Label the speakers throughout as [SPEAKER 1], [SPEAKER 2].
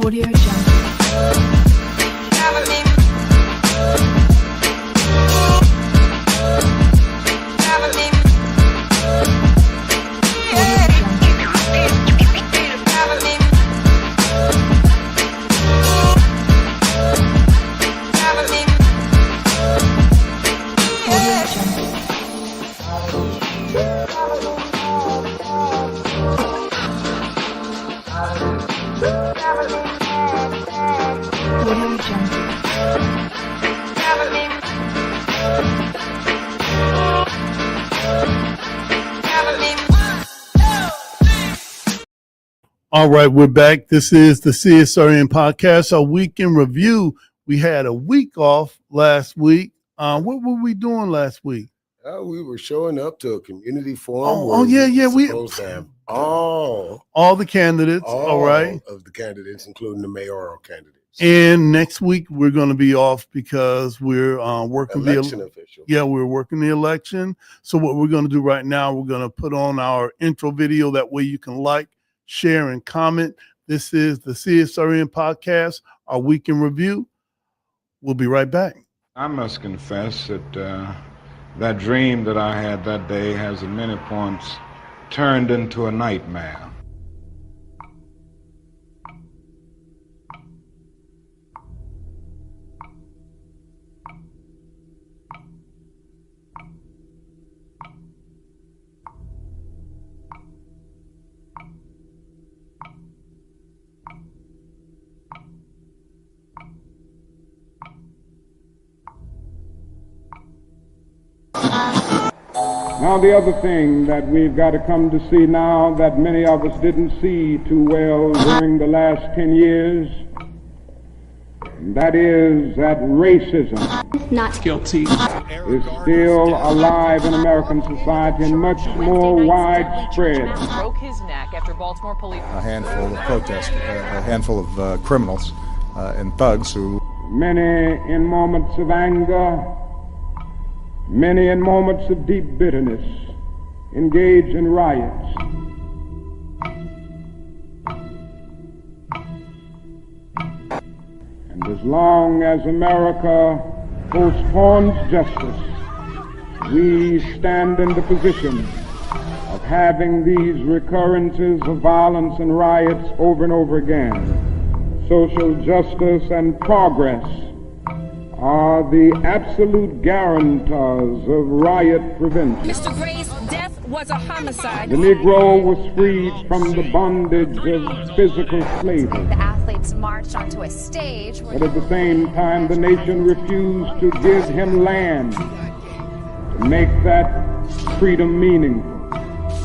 [SPEAKER 1] Audio Jungle. Audio Jungle.
[SPEAKER 2] All right, we're back. This is the CSRN podcast, our week in review. We had a week off last week. What were we doing last week?
[SPEAKER 3] We were showing up to a community forum.
[SPEAKER 2] We
[SPEAKER 3] supposed to have all
[SPEAKER 2] the candidates. All right,
[SPEAKER 3] of the candidates, including the mayoral candidates.
[SPEAKER 2] And next week we're going to be off because we're working
[SPEAKER 3] election official.
[SPEAKER 2] Yeah, we're working the election. So what we're going to do right now, we're going to put on our intro video. That way you can like, share, and comment. This is the CSRN podcast, our week in review. We'll be right back.
[SPEAKER 4] I must confess that that dream that I had that day has at many points turned into a nightmare. Now, the other thing that we've got to come to see now that many of us didn't see too well during the last 10 years, that is that racism
[SPEAKER 5] not guilty
[SPEAKER 4] is still alive in American society and much more widespread.
[SPEAKER 6] Broke his neck after Baltimore police.
[SPEAKER 7] A handful of protesters, a handful of criminals and thugs who...
[SPEAKER 4] Many in moments of anger, many in moments of deep bitterness, engage in riots. And as long as America postpones justice, we stand in the position of having these recurrences of violence and riots over and over again. Social justice and progress are the absolute guarantors of riot prevention.
[SPEAKER 8] Mr. Gray's death was a homicide.
[SPEAKER 4] The Negro was freed from the bondage of physical slavery.
[SPEAKER 5] The athletes marched onto a stage.
[SPEAKER 4] But at the same time, the nation refused to give him land to make that freedom meaningful.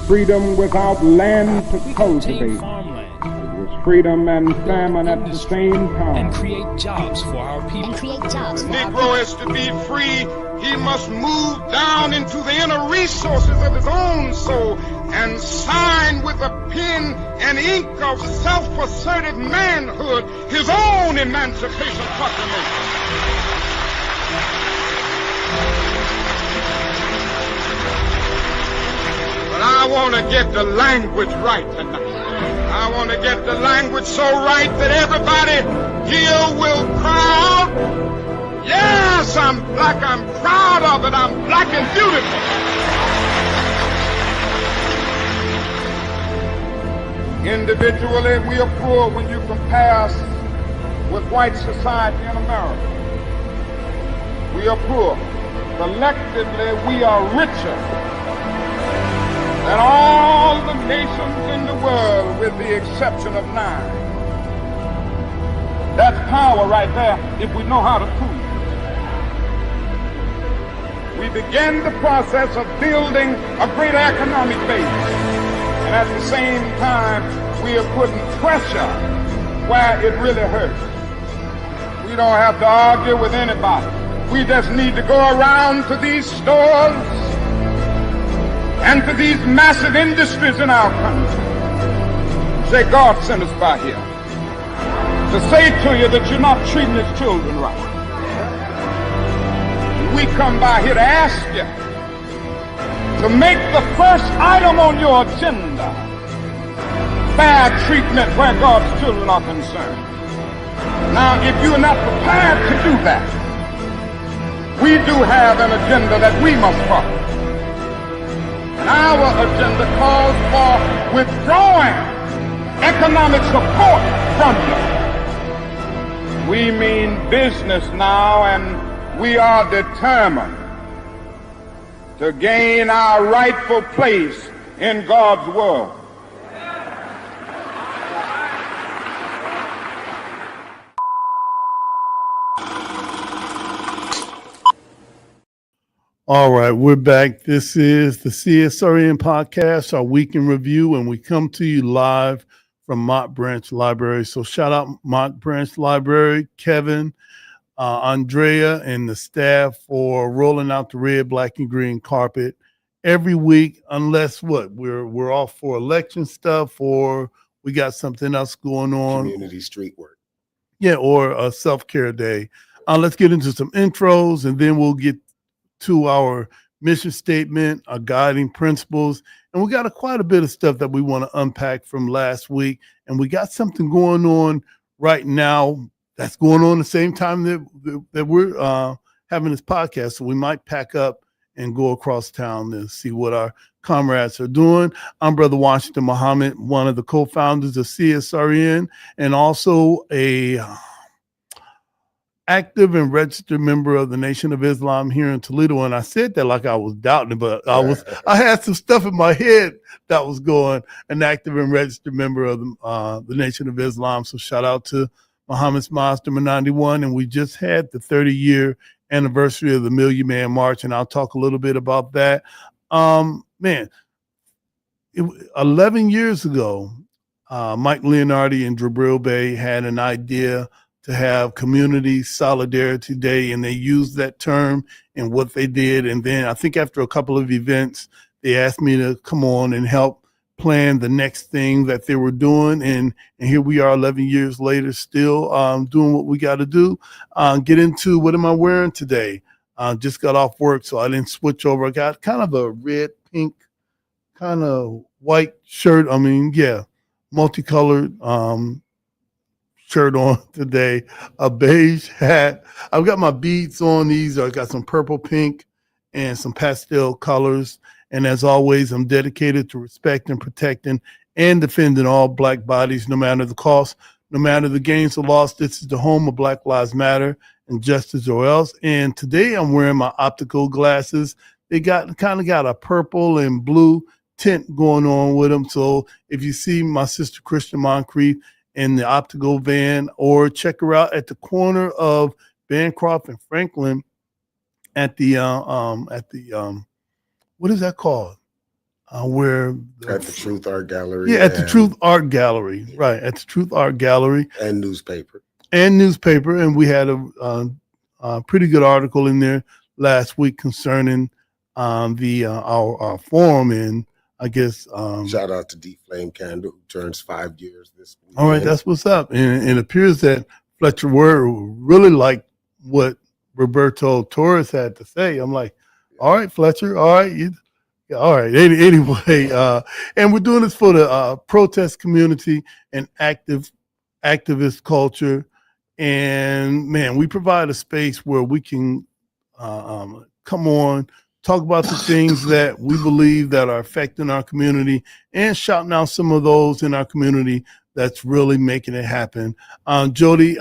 [SPEAKER 4] Freedom without land to cultivate. Freedom and famine at the same time.
[SPEAKER 9] And create jobs for our people.
[SPEAKER 10] The Negro is to be free. He must move down into the inner resources of his own soul and sign with a pen and ink of self-assertive manhood his own Emancipation Proclamation. But I want to get the language right tonight. I want to get the language so right that everybody here will cry out, yes, I'm black, I'm proud of it, I'm black and beautiful. Individually, we are poor when you compare us with white society in America. We are poor. Collectively, we are richer than all the nations in the world with the exception of 9. That's power right there if we know how to prove it. We begin the process of building a greater economic base. And at the same time, we are putting pressure where it really hurts. We don't have to argue with anybody. We just need to go around to these stores and to these massive industries in our country. Say, God sent us by here to say to you that you're not treating his children right. We come by here to ask you to make the first item on your agenda fair treatment where God's children are concerned. Now, if you're not prepared to do that, we do have an agenda that we must follow. And our agenda calls for withdrawing economic support from you. We mean business now, and we are determined to gain our rightful place in God's world.
[SPEAKER 2] All right, we're back. This is the CSRN podcast, our week in review, and we come to you live from Mott Branch Library. So shout out Mott Branch Library, Kevin, Andrea, and the staff for rolling out the red, black, and green carpet every week, unless we're off for election stuff or we got something else going on.
[SPEAKER 3] Community street work.
[SPEAKER 2] Yeah, or a self-care day. Let's get into some intros, and then we'll get to our mission statement, our guiding principles, and we got quite a bit of stuff that we want to unpack from last week. And we got something going on right now that's going on the same time that we're having this podcast. So we might pack up and go across town to see what our comrades are doing. I'm Brother Washington Muhammad, one of the co-founders of CSRN, and also a active and registered member of the Nation of Islam here in Toledo. And I said that like I was doubting it, but I had some stuff in my head that was going, an active and registered member of the Nation of Islam. So shout out to Muhammad's Mosque number 91. And we just had the 30-year anniversary of the Million Man March, and I'll talk a little bit about that. 11 years ago, Mike Leonardi and Jabril Bey had an idea to have Community Solidarity Day, and they used that term in what they did. And then I think after a couple of events, they asked me to come on and help plan the next thing that they were doing. And here we are 11 years later, still doing what we got to do. Get into what am I wearing today? Just got off work, so I didn't switch over. I got kind of a red, pink, kind of white shirt. Multicolored shirt on today, a beige hat. I've got my beads on these. I got some purple, pink, and some pastel colors. And as always, I'm dedicated to respecting, protecting, and defending all Black bodies, no matter the cost, no matter the gains or loss. This is the home of Black Lives Matter and Justice or Else. And today I'm wearing my optical glasses. They got a purple and blue tint going on with them. So if you see my sister Christian Moncrief in the optical van, or check her out at the corner of Bancroft and Franklin at the what is that called? Where
[SPEAKER 3] At the Truth Art Gallery.
[SPEAKER 2] Yeah, at the Truth Art Gallery. Right, at the Truth Art Gallery.
[SPEAKER 3] And newspaper.
[SPEAKER 2] And we had a pretty good article in there last week concerning our forum, and I guess
[SPEAKER 3] shout out to D Flame Candle, who turns 5 years this week.
[SPEAKER 2] All right, that's what's up. And it appears that Fletcher Word really liked what Roberto Torres had to say. I'm like, all right, Fletcher, all right. All right. Anyway, and we're doing this for the protest community and activist culture. And man, we provide a space where we can come on, talk about the things that we believe that are affecting our community, and shouting out some of those in our community that's really making it happen. Jody,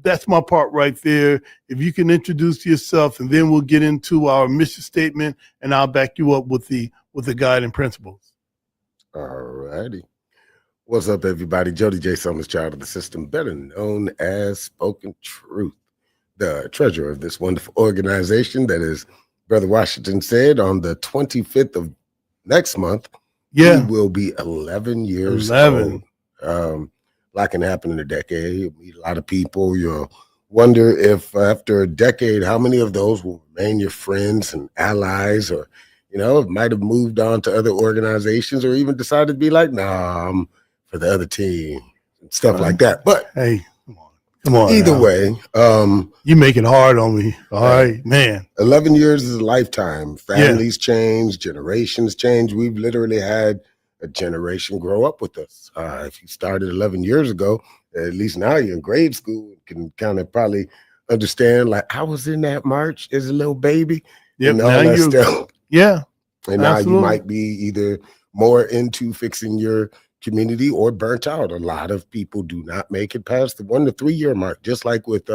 [SPEAKER 2] that's my part right there. If you can introduce yourself, and then we'll get into our mission statement, and I'll back you up with the guiding principles.
[SPEAKER 3] All righty. What's up, everybody? Jody J. Summers, child of the system, better known as Spoken Truth, the treasurer of this wonderful organization that is, Brother Washington said, on the 25th of next month, we will be 11 years old. A lot can happen in a decade. You meet a lot of people. You'll wonder if after a decade, how many of those will remain your friends and allies, or, might have moved on to other organizations, or even decided to be like, nah, I'm for the other team and stuff like that. But
[SPEAKER 2] hey, come on.
[SPEAKER 3] Either way,
[SPEAKER 2] you make it hard on me. All right, man.
[SPEAKER 3] 11 years is a lifetime. Families change, generations change. We've literally had a generation grow up with us. If you started 11 years ago At least now you're in grade school, can kind of probably understand, like, I was in that march as a little baby.
[SPEAKER 2] Yep,
[SPEAKER 3] and all
[SPEAKER 2] now
[SPEAKER 3] that
[SPEAKER 2] you're-
[SPEAKER 3] stuff.
[SPEAKER 2] Yeah.
[SPEAKER 3] And now
[SPEAKER 2] absolutely.
[SPEAKER 3] you might be either more into fixing your community or burnt out. A lot of people do not make it past the 1 to 3 year mark, just like with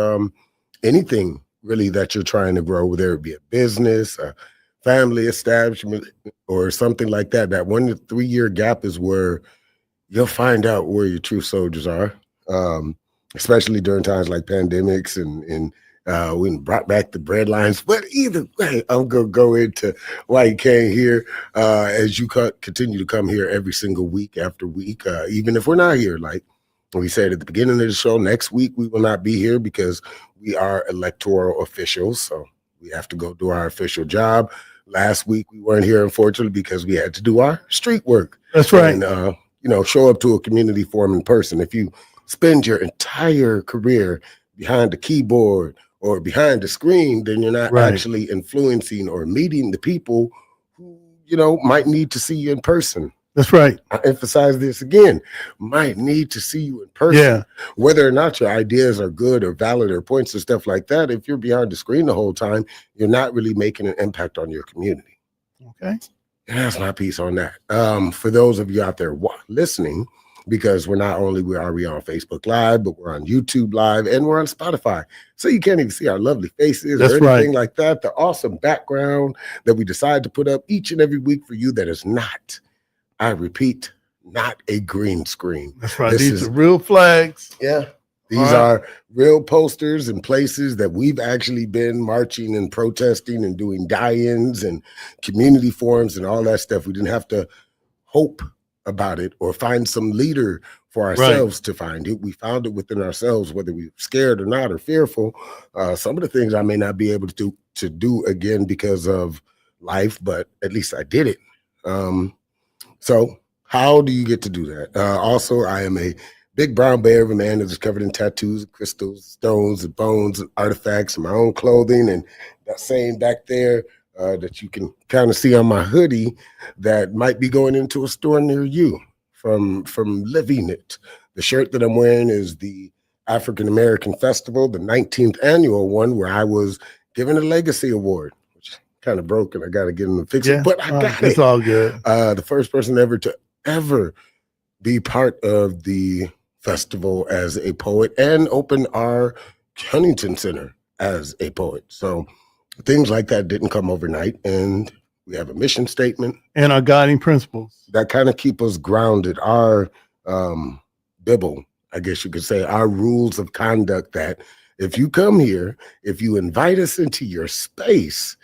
[SPEAKER 3] anything really that you're trying to grow, whether it be a business, a family establishment, or something like that. That 1 to 3 year gap is where you'll find out where your true soldiers are, especially during times like pandemics and we brought back the bread lines. But either way, I'm going to go into why you came here as you continue to come here every single week after week, even if we're not here. Like we said at the beginning of the show, next week we will not be here because we are electoral officials. So we have to go do our official job. Last week we weren't here, unfortunately, because we had to do our street work.
[SPEAKER 2] That's right.
[SPEAKER 3] And, show up to a community forum in person. If you spend your entire career behind the keyboard or behind the screen, then you're not actually influencing or meeting the people who, might need to see you in person.
[SPEAKER 2] That's right.
[SPEAKER 3] I emphasize this again, might need to see you in person.
[SPEAKER 2] Yeah.
[SPEAKER 3] Whether or not your ideas are good or valid or points and stuff like that, if you're behind the screen the whole time, you're not really making an impact on your community.
[SPEAKER 2] Okay.
[SPEAKER 3] That's my piece on that. For those of you out there listening, because we're not only are we on Facebook Live, but we're on YouTube Live and we're on Spotify. So you can't even see our lovely faces or anything like that. The awesome background that we decide to put up each and every week for you that is not, I repeat, not a green screen.
[SPEAKER 2] That's right. These are real flags.
[SPEAKER 3] Yeah. These are real posters and places that we've actually been marching and protesting and doing die-ins and community forums and all that stuff. We didn't have to hope about it or find some leader for ourselves to find it. We found it within ourselves, whether we were scared or not or fearful. Some of the things I may not be able to do again because of life, but at least I did it. So how do you get to do that? Also, I am a big brown bear of a man that is covered in tattoos, crystals, stones, and bones, and artifacts, and my own clothing. And that saying back there that you can kind of see on my hoodie that might be going into a store near you from living it. The shirt that I'm wearing is the African American Festival, the 19th annual one, where I was given a legacy award, which is kind of broken. I got to get them to fix it, but I got it.
[SPEAKER 2] It's all good.
[SPEAKER 3] The first person ever to be part of the festival as a poet and open our Huntington Center as a poet. So things like that didn't come overnight. And we have a mission statement.
[SPEAKER 2] And our guiding principles.
[SPEAKER 3] That kind of keep us grounded. Our Bible, I guess you could say, our rules of conduct that if you come here, if you invite us into your space,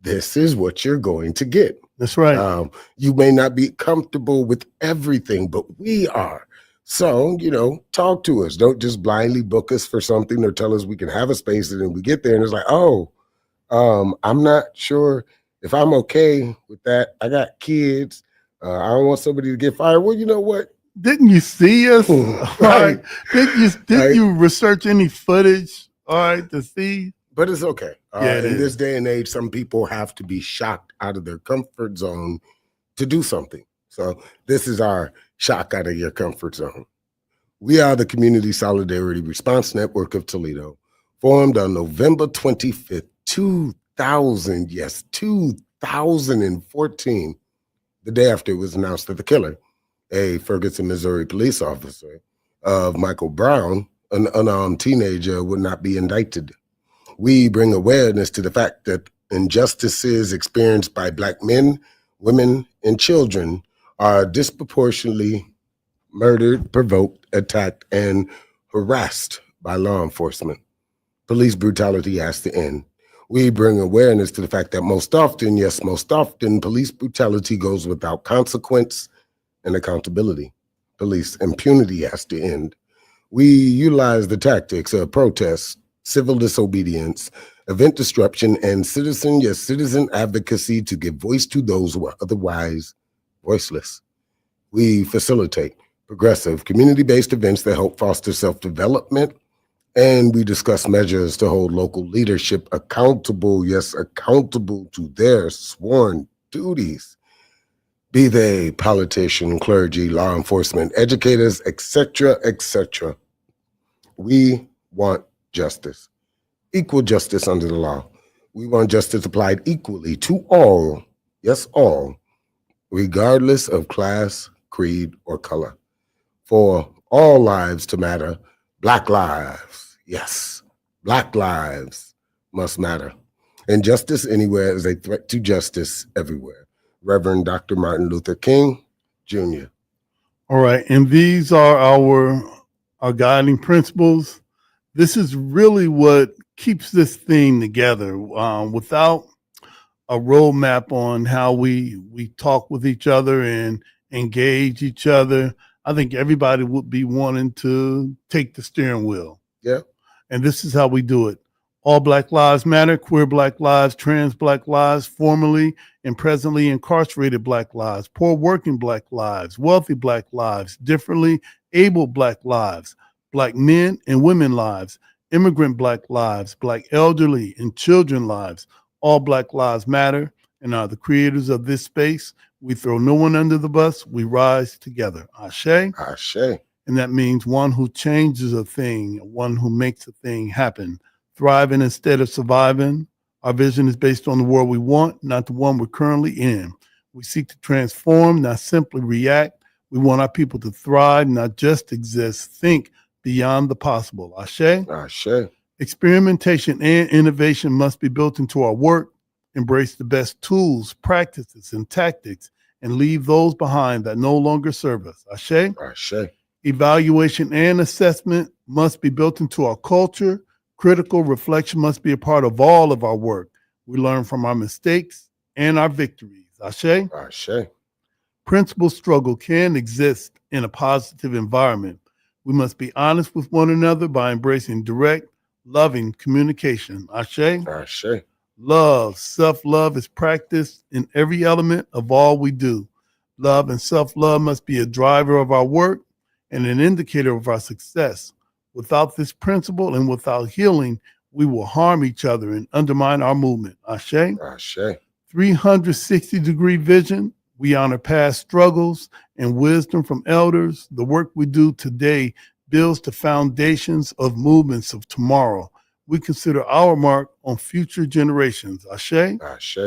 [SPEAKER 3] this is what you're going to get.
[SPEAKER 2] That's right.
[SPEAKER 3] You may not be comfortable with everything, but we are. So, talk to us. Don't just blindly book us for something or tell us we can have a space and then we get there and it's like, I'm not sure if I'm okay with that. I got kids. I don't want somebody to get fired. Well, you know what?
[SPEAKER 2] Didn't you see us?
[SPEAKER 3] Right.
[SPEAKER 2] Didn't you research any footage? To see?
[SPEAKER 3] But it's okay.
[SPEAKER 2] In
[SPEAKER 3] this day and age, some people have to be shocked out of their comfort zone to do something. So this is our shock out of your comfort zone. We are the Community Solidarity Response Network of Toledo, formed on November 25th, 2014, the day after it was announced that the killer, a Ferguson, Missouri police officer of Michael Brown, an unarmed teenager, would not be indicted. We bring awareness to the fact that injustices experienced by Black men, women, and children are disproportionately murdered, provoked, attacked, and harassed by law enforcement. Police brutality has to end. We bring awareness to the fact that most often, police brutality goes without consequence and accountability. Police impunity has to end. We utilize the tactics of protest, civil disobedience, event disruption, and citizen advocacy to give voice to those who are otherwise voiceless. We facilitate progressive, community-based events that help foster self-development, and we discuss measures to hold local leadership accountable to their sworn duties, be they politician, clergy, law enforcement, educators, etc., etc. We want justice, equal justice under the law. We want justice applied equally to all, yes, all, regardless of class, creed, or color. For all lives to matter, Black lives, yes, Black lives must matter. And justice anywhere is a threat to justice everywhere. Reverend Dr. Martin Luther King, Jr.
[SPEAKER 2] All right, and these are our guiding principles. This is really what keeps this thing together. Without a roadmap on how we talk with each other and engage each other, I think everybody would be wanting to take the steering wheel.
[SPEAKER 3] Yeah.
[SPEAKER 2] And this is how we do it. All Black lives matter, queer Black lives, trans Black lives, formerly and presently incarcerated Black lives, poor working Black lives, wealthy Black lives, differently able Black lives, Black men and women lives, immigrant Black lives, Black elderly and children lives. All Black lives matter and are the creators of this space. We throw no one under the bus. We rise together. Ashe.
[SPEAKER 3] Ashe.
[SPEAKER 2] And that means one who changes a thing, one who makes a thing happen. Thriving instead of surviving. Our vision is based on the world we want, not the one we're currently in. We seek to transform, not simply react. We want our people to thrive, not just exist. Think beyond the possible. Ashe.
[SPEAKER 3] Ashe.
[SPEAKER 2] Experimentation and innovation must be built into our work. Embrace the best tools, practices, and tactics, and leave those behind that no longer serve us. Ashe.
[SPEAKER 3] Ashe.
[SPEAKER 2] Evaluation and assessment must be built into our culture. Critical reflection must be a part of all of our work. We learn from our mistakes and our victories. Ashe.
[SPEAKER 3] Ashe.
[SPEAKER 2] Principal struggle can exist in a positive environment. We must be honest with one another by embracing direct, loving communication. Ashe.
[SPEAKER 3] Ashe.
[SPEAKER 2] Love, self-love is practiced in every element of all we do. Love and self-love must be a driver of our work and an indicator of our success. Without this principle and without healing, we will harm each other and undermine our movement. Ashe.
[SPEAKER 3] Ashe.
[SPEAKER 2] 360-degree vision. We honor past struggles and wisdom from elders. The work we do today builds the foundations of movements of tomorrow. We consider our mark on future generations. Ashe.
[SPEAKER 3] Ashe.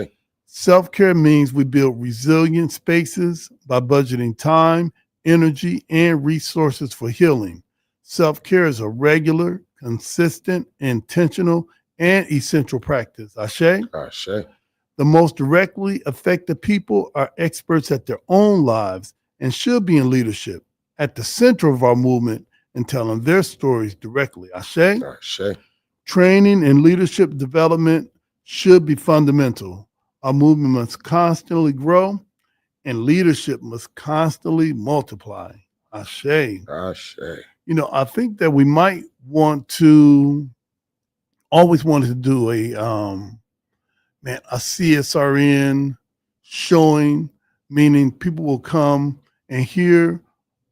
[SPEAKER 2] Self-care means we build resilient spaces by budgeting time, energy, and resources for healing. Self-care is a regular, consistent, intentional, and essential practice. Ashe.
[SPEAKER 3] Ashe.
[SPEAKER 2] The most directly affected people are experts at their own lives and should be in leadership, at the center of our movement and telling their stories directly. Ashe.
[SPEAKER 3] Ashe.
[SPEAKER 2] Training and leadership development should be fundamental. Our movement must constantly grow and leadership must constantly multiply. Ashe.
[SPEAKER 3] Ashe.
[SPEAKER 2] You know, I think that we might always wanted to do a CSRN showing, meaning people will come and hear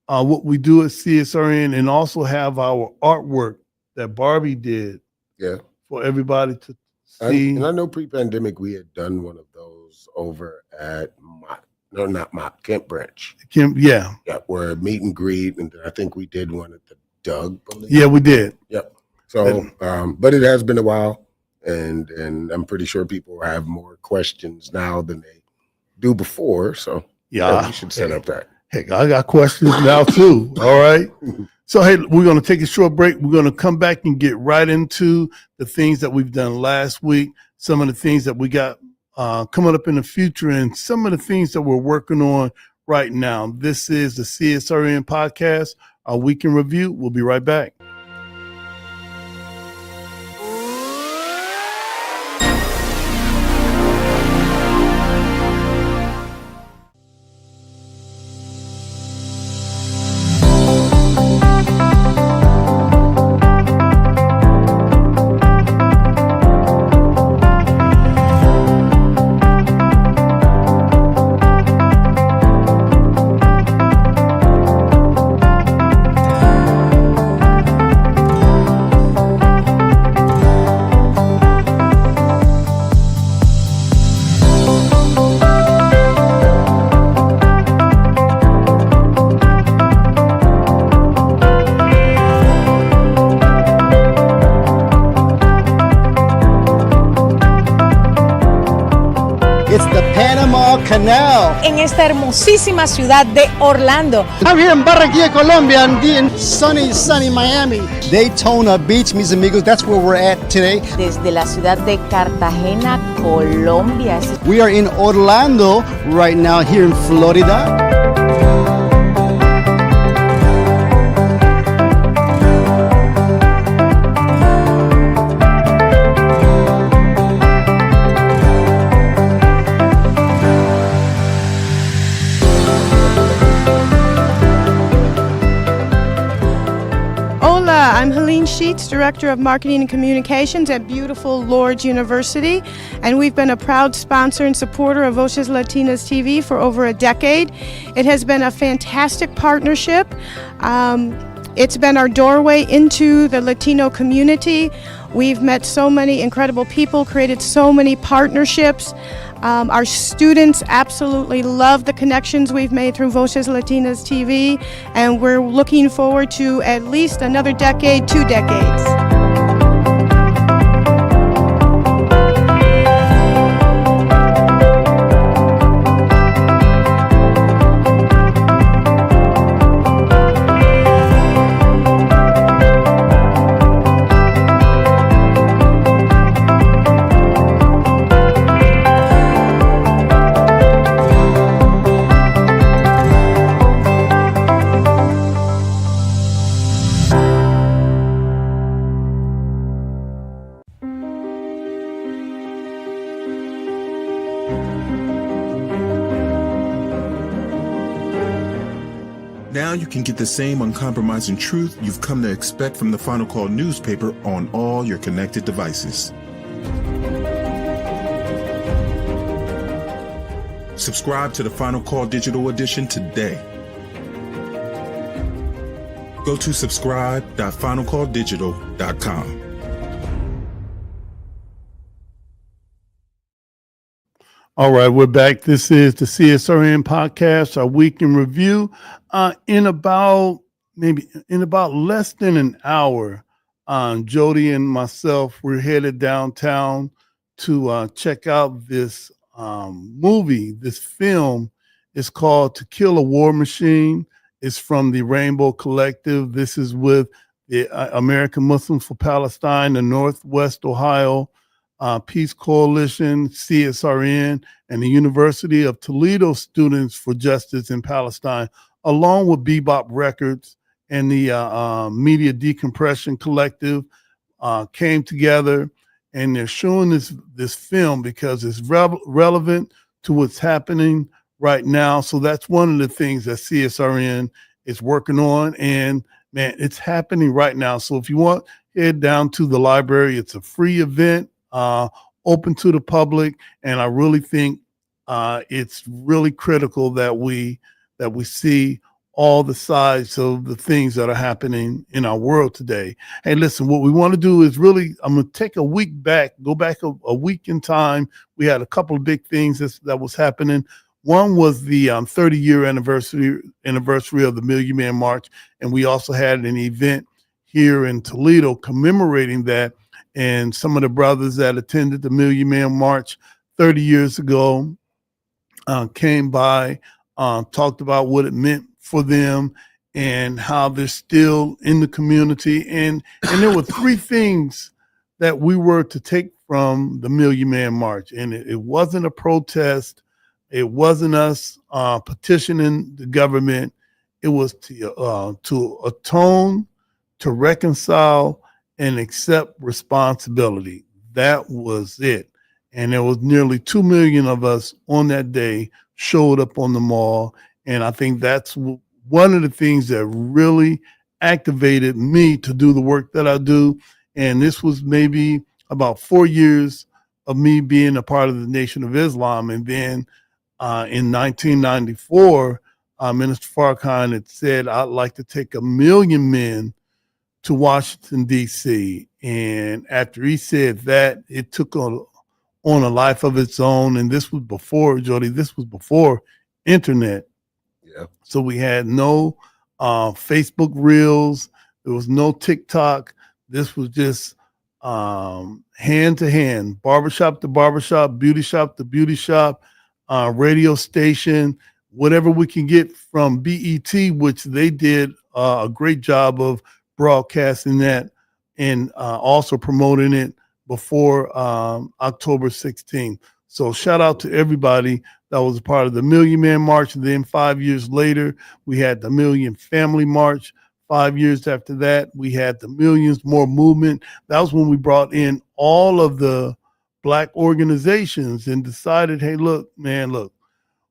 [SPEAKER 2] what we do at CSRN and also have our artwork that Barbie did.
[SPEAKER 3] Yeah.
[SPEAKER 2] For everybody to see.
[SPEAKER 3] And I know pre-pandemic we had done one of those over at Kent Branch.
[SPEAKER 2] Yeah.
[SPEAKER 3] Yeah, where meet and greet, and I think we did one at the Doug.
[SPEAKER 2] Yeah, we did.
[SPEAKER 3] Yep. So, but it has been a while, and I'm pretty sure people have more questions now than they do before. So yeah, we should set up that.
[SPEAKER 2] Heck, I got questions now too. All right. So, hey, we're going to take a short break. We're going to come back and get right into the things that we've done last week, some of the things that we got coming up in the future, and some of the things that we're working on right now. This is the CSRN podcast, our week in review. We'll be right back.
[SPEAKER 8] en esta hermosísima ciudad de Orlando.
[SPEAKER 11] I'm here in Barranquilla, Colombia, and in sunny Miami. Daytona Beach, mis amigos, that's where we're at today.
[SPEAKER 8] Desde la ciudad de Cartagena, Colombia.
[SPEAKER 11] We are in Orlando right now, here in Florida.
[SPEAKER 12] I'm Helene Sheets, Director of Marketing and Communications at beautiful Lourdes University, and we've been a proud sponsor and supporter of Voces Latinas TV for over a decade. It has been a fantastic partnership. It's been our doorway into the Latino community. We've met so many incredible people, created so many partnerships. Our students absolutely love the connections we've made through Voces Latinas TV, and we're looking forward to at least another decade, 2 decades.
[SPEAKER 13] Now you can get the same uncompromising truth you've come to expect from the Final Call newspaper on all your connected devices. Subscribe to the Final Call Digital Edition today. Go to subscribe.finalcalldigital.com.
[SPEAKER 2] All right, we're back. This is the CSRN podcast, our week in review. In about less than an hour, Jody and myself, we're headed downtown to check out this movie. This film is called To Kill a War Machine. It's from the Rainbow Collective. This is with the American Muslims for Palestine, the Northwest Ohio Peace Coalition, CSRN, and the University of Toledo Students for Justice in Palestine, along with Bebop Records and the Media Decompression Collective, came together, and they're showing this film because it's relevant to what's happening right now. So that's one of the things that CSRN is working on, and man, it's happening right now. So if you want, head down to the library. It's a free event, open to the public, and I really think it's really critical that we see all the sides of the things that are happening in our world today. Hey, listen, what we want to do is really, I'm going to take a week back, go back a week in time. We had a couple of big things that was happening. One was the 30-year anniversary of the Million Man March, and we also had an event here in Toledo commemorating that. And some of the brothers that attended the Million Man March 30 years ago came by, talked about what it meant for them and how they're still in the community. And there were 3 things that we were to take from the Million Man March. And it wasn't a protest. It wasn't us petitioning the government. It was to atone, to reconcile, and accept responsibility. That was it. And there was nearly 2 million of us on that day showed up on the mall. And I think that's one of the things that really activated me to do the work that I do. And this was maybe about 4 years of me being a part of the Nation of Islam. And then in 1994, Minister Farrakhan had said, I'd like to take 1 million men to Washington, D.C. And after he said that, it took on a life of its own. And this was before, Jody, this was before internet.
[SPEAKER 3] Yeah.
[SPEAKER 2] So we had no Facebook Reels. There was no TikTok. This was just hand to hand, barbershop to barbershop, beauty shop to beauty shop. radio station, whatever we can get from BET, which they did a great job of broadcasting that and also promoting it before October 16th. So shout out to everybody that was a part of the Million Man March. And then 5 years later, we had the Million Family March. 5 years after that, we had the Millions More Movement. That was when we brought in all of the Black organizations and decided, hey, look,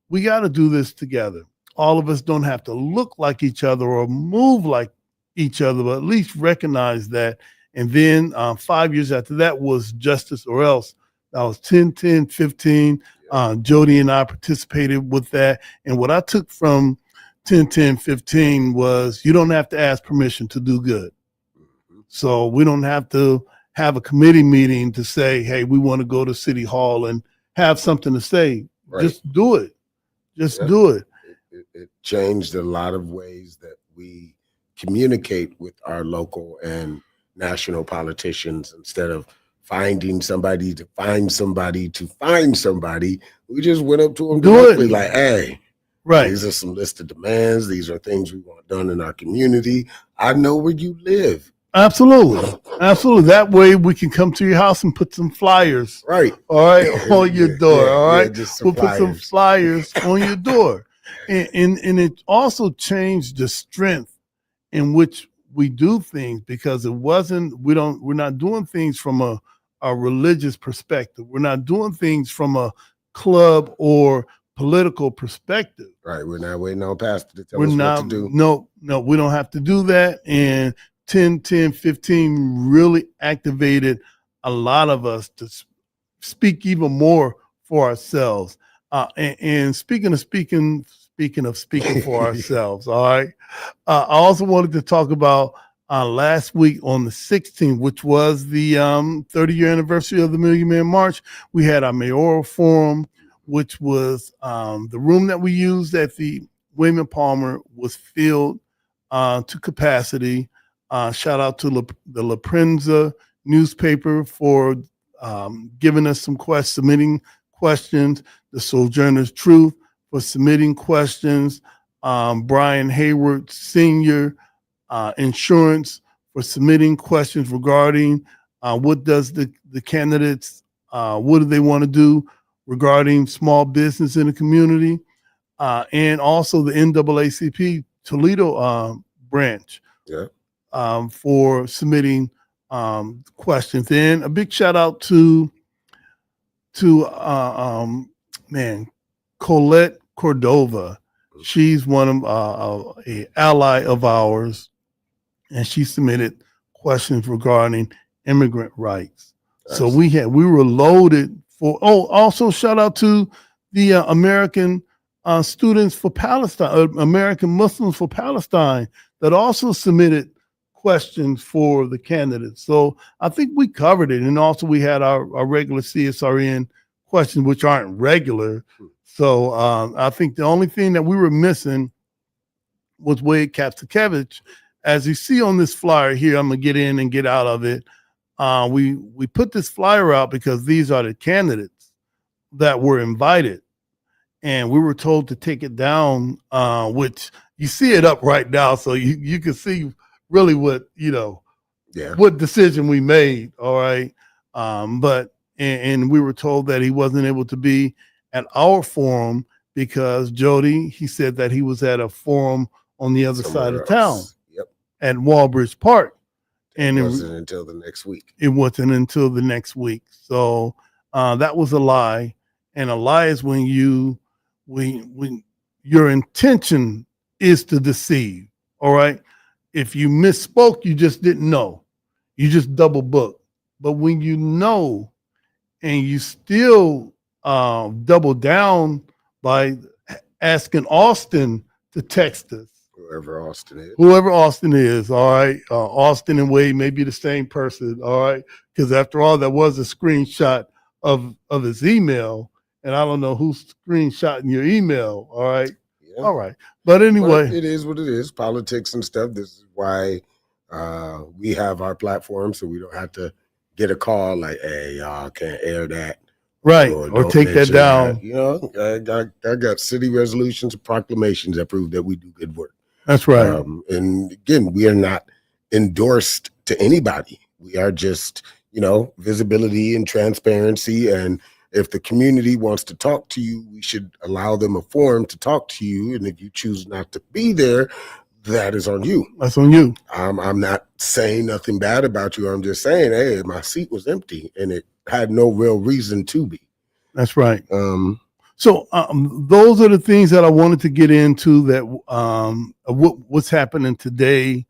[SPEAKER 2] we got to do this together. All of us don't have to look like each other or move like each other, but at least recognize that. And then 5 years after that was Justice or Else. That was 10, 10, 15. Jody and I participated with that. And what I took from 10, 10, 15 was you don't have to ask permission to do good. So we don't have to have a committee meeting to say, hey, we want to go to City Hall and have something to say. Right. Just do it. Just do it.
[SPEAKER 3] It changed a lot of ways that we communicate with our local and national politicians. Instead of finding somebody to find somebody to find somebody, we just went up to them directly like, hey,
[SPEAKER 2] right,
[SPEAKER 3] these are some list of demands. These are things we want done in our community. I know where you live.
[SPEAKER 2] Absolutely. Absolutely. That way we can come to your house and put some flyers.
[SPEAKER 3] Right.
[SPEAKER 2] All right. On your door. All right. We'll put some flyers on your door. And it also changed the strength in which we do things, because we're not doing things from a religious perspective. We're not doing things from a club or political perspective.
[SPEAKER 3] Right. We're not waiting on pastor to tell us what to do.
[SPEAKER 2] No, we don't have to do that. And 10, 10, 15 really activated a lot of us to speak even more for ourselves. And speaking of speaking for ourselves, all right. I also wanted to talk about last week on the 16th, which was the 30-year anniversary of the Million Man March. We had our mayoral forum, which was the room that we used at the William Palmer was filled to capacity. Shout out to the La Prensa newspaper for giving us submitting questions. The Sojourner's Truth for submitting questions. Brian Hayward Sr. Insurance for submitting questions regarding what does the candidates, what do they want to do regarding small business in the community, and also the NAACP Toledo branch.
[SPEAKER 3] Yeah.
[SPEAKER 2] For submitting questions. And a big shout out to Colette Cordova. She's one of a ally of ours, and she submitted questions regarding immigrant rights. Nice. So we were loaded for. Oh, also shout out to the American students for Palestine, American Muslims for Palestine, that also submitted questions for the candidates. So I think we covered it. And also we had our regular CSRN questions, which aren't regular. So I think the only thing that we were missing was Wade Kapsakevich. As you see on this flyer here, I'm going to get in and get out of it. We put this flyer out because these are the candidates that were invited. And we were told to take it down, which you see it up right now. So you can see really what, what decision we made. All right. But we were told that he wasn't able to be at our forum because Jody, he said that he was at a forum on the other side of town.
[SPEAKER 3] Yep.
[SPEAKER 2] At Walbridge Park. And
[SPEAKER 3] it wasn't until the next week.
[SPEAKER 2] It wasn't until the next week. So that was a lie. And a lie is when your intention is to deceive. All right. If you misspoke, you just didn't know. You just double booked. But when you know and you still double down by asking Austin to text us.
[SPEAKER 3] Whoever
[SPEAKER 2] Austin is, all right. Austin and Wade may be the same person, all right. Because after all, that was a screenshot of his email. And I don't know who's screenshotting your email, all right. Yeah. All right. But anyway.
[SPEAKER 3] It is what it is, politics and stuff. This is why we have our platform, so we don't have to get a call like, hey, y'all can't air that,
[SPEAKER 2] Right. Or
[SPEAKER 3] don't
[SPEAKER 2] take that
[SPEAKER 3] mention
[SPEAKER 2] down.
[SPEAKER 3] You know, I got city resolutions and proclamations that prove that we do good work.
[SPEAKER 2] That's right.
[SPEAKER 3] And again, we are not endorsed to anybody. We are just, you know, visibility and transparency. And if the community wants to talk to you, we should allow them a forum to talk to you. And if you choose not to be there, that is on you.
[SPEAKER 2] That's on you.
[SPEAKER 3] I'm not saying nothing bad about you. I'm just saying, hey, my seat was empty and it had no real reason to be.
[SPEAKER 2] That's right. So those are the things that I wanted to get into that what's happening today.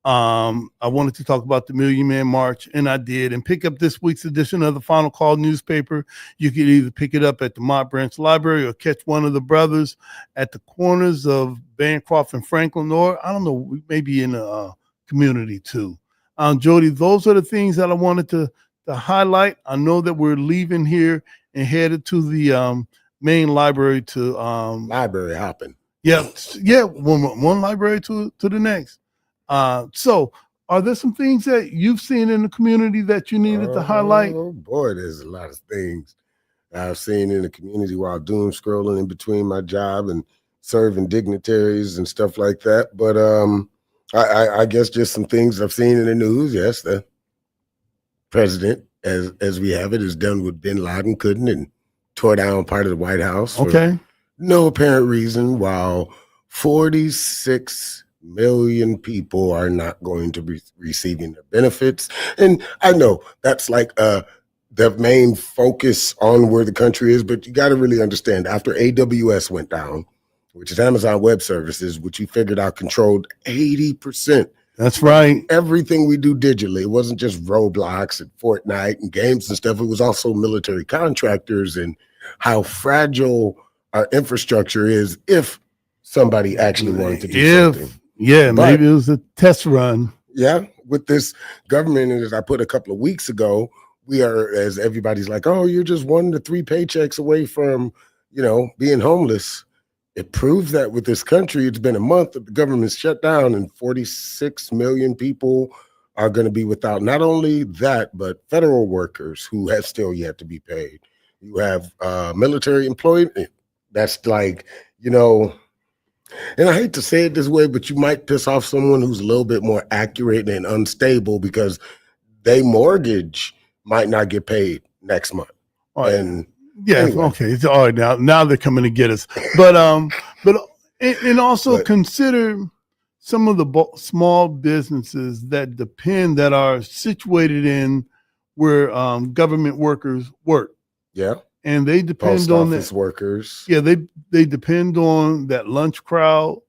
[SPEAKER 2] I wanted to talk about the Million Man March, and I did. And pick up this week's edition of the Final Call newspaper. You can either pick it up at the Mott Branch Library or catch one of the brothers at the corners of Bancroft and Franklin, or I don't know, maybe in a community too. Jody, those are the things that I wanted to highlight. I know that we're leaving here and headed to the main library to
[SPEAKER 3] library hopping.
[SPEAKER 2] Yeah, one library to the next. So are there some things that you've seen in the community that you needed to highlight?
[SPEAKER 3] Oh boy, there's a lot of things I've seen in the community while doom scrolling in between my job and serving dignitaries and stuff like that. But I guess just some things I've seen in the news. Yes, the president, as we have it, is done what bin Laden couldn't and tore down part of the White House for no apparent reason, while 46 million people are not going to be receiving their benefits. And I know that's like the main focus on where the country is, but you got to really understand, after AWS went down, which is Amazon Web Services, which you figured out controlled 80%.
[SPEAKER 2] That's right.
[SPEAKER 3] Everything we do digitally. It wasn't just Roblox and Fortnite and games and stuff. It was also military contractors and how fragile our infrastructure is if somebody actually wanted to do something.
[SPEAKER 2] Yeah, but maybe it was a test run.
[SPEAKER 3] Yeah, with this government, as I put a couple of weeks ago, we are, as everybody's like, oh, you're just 1 to 3 paychecks away from, you know, being homeless. It proves that with this country, it's been a month that the government's shut down and 46 million people are going to be without not only that, but federal workers who have still yet to be paid. You have military employment. That's like, you know, and I hate to say it this way, but you might piss off someone who's a little bit more accurate and unstable because they mortgage might not get paid next month.
[SPEAKER 2] Right.
[SPEAKER 3] And
[SPEAKER 2] yeah, anyway. Okay. It's all right now they're coming to get us. But and also consider some of the small businesses that are situated in where government workers work.
[SPEAKER 3] Yeah.
[SPEAKER 2] And they depend
[SPEAKER 3] Post
[SPEAKER 2] on
[SPEAKER 3] office workers.
[SPEAKER 2] Yeah, they depend on that lunch crowd.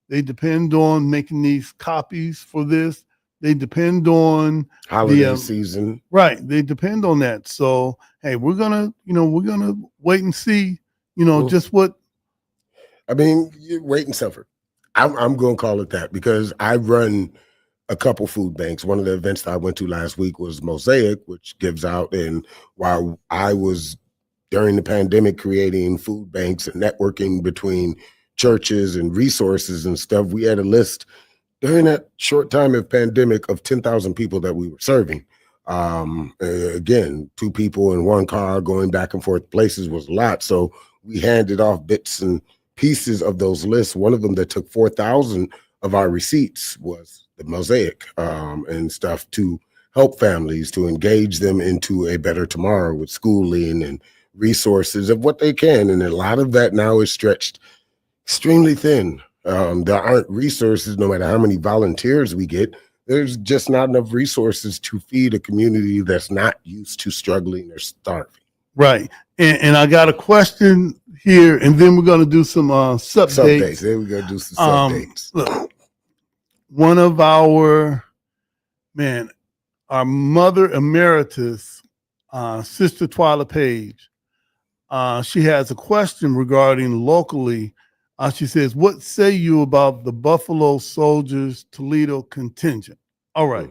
[SPEAKER 2] They depend on making these copies for this. They depend on
[SPEAKER 3] holiday season.
[SPEAKER 2] Right. They depend on that. So, hey, we're gonna wait and see, just what.
[SPEAKER 3] I mean, you wait and suffer. I'm going to call it that because I run a couple food banks. One of the events that I went to last week was Mosaic, which gives out. And while I was during the pandemic creating food banks and networking between churches and resources and stuff, we had a list during that short time of pandemic of 10,000 people that we were serving. Again, 2 people in 1 car going back and forth places was a lot. So we handed off bits and pieces of those lists. One of them that took 4,000 of our receipts was the Mosaic and stuff to help families, to engage them into a better tomorrow with schooling and resources of what they can. And a lot of that now is stretched extremely thin. There aren't resources, no matter how many volunteers we get. There's just not enough resources to feed a community that's not used to struggling or starving.
[SPEAKER 2] Right. And I got a question here, and then we're going to do some subdates.
[SPEAKER 3] There we go, do some subdates.
[SPEAKER 2] Look, one of our mother emeritus, Sister Twyla Page, she has a question regarding locally. She says, what say you about the Buffalo Soldiers Toledo contingent? All right.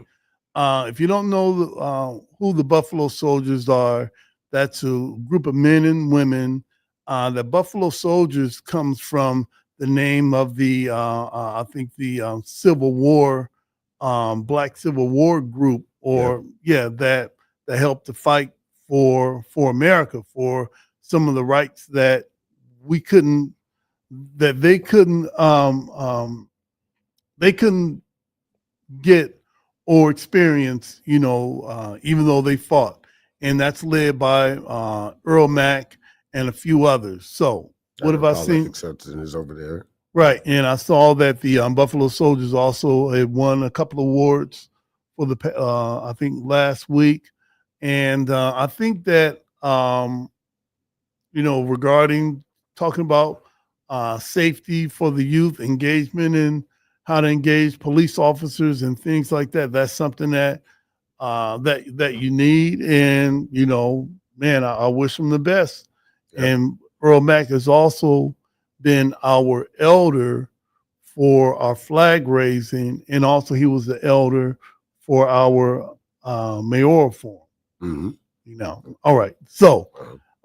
[SPEAKER 2] If you don't know who the Buffalo Soldiers are, that's a group of men and women. The Buffalo Soldiers comes from the name of the, I think the Civil War, Black Civil War group, or that helped to fight for America, for some of the rights that we couldn't, that they couldn't get or experience, even though they fought. And that's led by Earl Mack and a few others. So what have I seen?
[SPEAKER 3] Acceptance is over there.
[SPEAKER 2] Right. And I saw that the Buffalo Soldiers also had won a couple of awards for I think last week. And I think that, regarding talking about safety for the youth, engagement and how to engage police officers and things like that, that's something that that you need. And, man, I wish them the best. Yep. And Earl Mack has also been our elder for our flag raising, and also he was the elder for our mayoral forum.
[SPEAKER 3] Mm-hmm.
[SPEAKER 2] All right. So,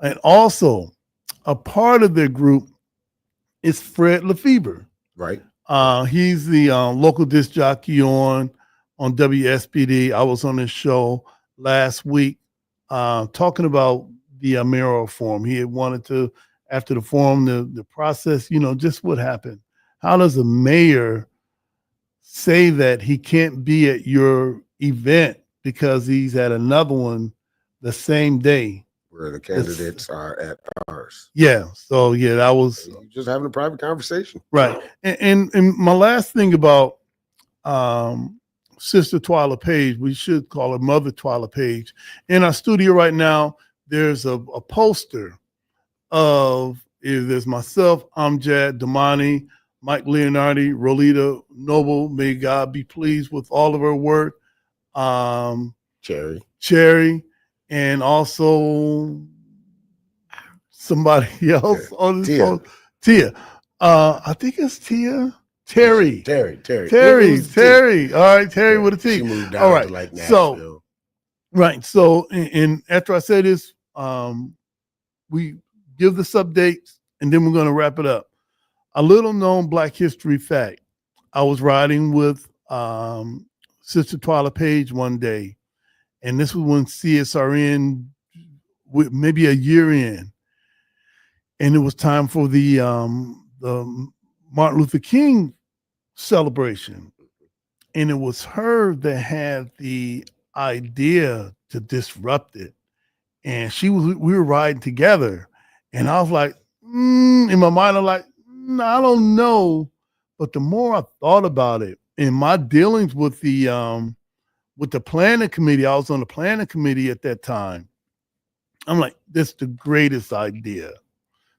[SPEAKER 2] and also a part of their group is Fred Lefebvre.
[SPEAKER 3] Right.
[SPEAKER 2] He's the local disc jockey on WSPD. I was on his show last week talking about the mayoral forum. He had wanted to, after the forum, the process, just what happened. How does a mayor say that he can't be at your event because he's at another one the same day?
[SPEAKER 3] Where the candidates are at ours.
[SPEAKER 2] Yeah. So, yeah, that was.
[SPEAKER 3] You're just having a private conversation.
[SPEAKER 2] Right. And my last thing about Sister Twyla Page, we should call her Mother Twyla Page. In our studio right now, there's a poster of, there's myself, Amjad Damani, Mike Leonardi, Rolita Noble. May God be pleased with all of her work. Cherry, and also somebody else on this phone. Tia. I think it's Tia. Terry. Terry. All right, Terry with a T.
[SPEAKER 3] She moved down
[SPEAKER 2] all right.
[SPEAKER 3] to like Nashville.
[SPEAKER 2] So, and after I say this, we give this updates, and then we're going to wrap it up. A little known Black History fact. I was riding with Sister Twyla Page one day, and this was when CSRN, maybe a year in, and it was time for the Martin Luther King celebration. And it was her that had the idea to disrupt it. And we were riding together. And I was like, in my mind, I'm like, I don't know. But the more I thought about it, in my dealings with the planning committee, I was on the planning committee at that time. I'm like, this is the greatest idea.